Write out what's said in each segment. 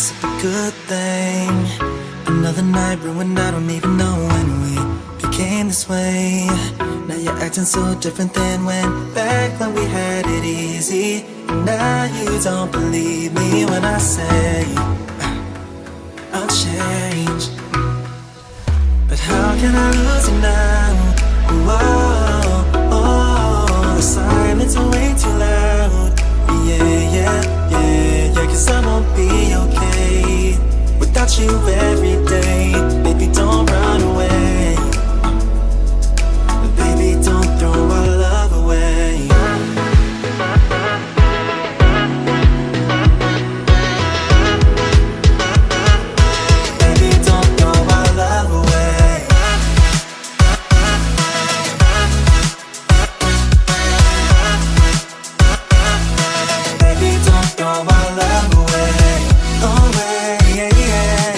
must be a good thing. Another night ruined, I don't even know when we became this way. Now you're acting so different than back when we had it easy. And now you don't believe me when I say I'll change. But how can I lose you now? Whoa, oh, the silence is way too loud. Yeah, 'cause I won't be okay without you every day. Baby, don't run away. Baby, don't throw our love away. Baby, don't throw our love away. Baby, don't throw our love away. Away, yeah, yeah.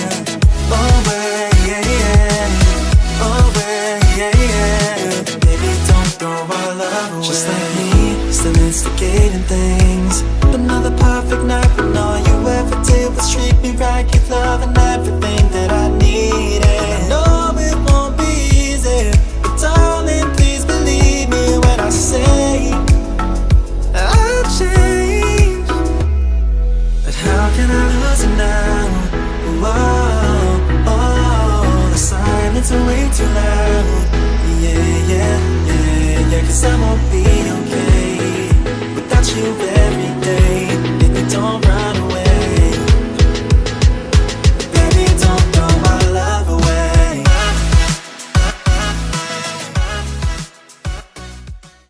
Away, yeah, yeah. Away, yeah, yeah. Baby, don't throw our love away. Just like me, still instigating things. Another perfect night when all you ever did was treat me right. Give love and everything that I needed. I know it won't be easy, but darling, please believe me when I say I'll change. But how can I lose you now? Whoa, oh, the silence is way too loud. Yeah, 'cause I won't be okay without you every day.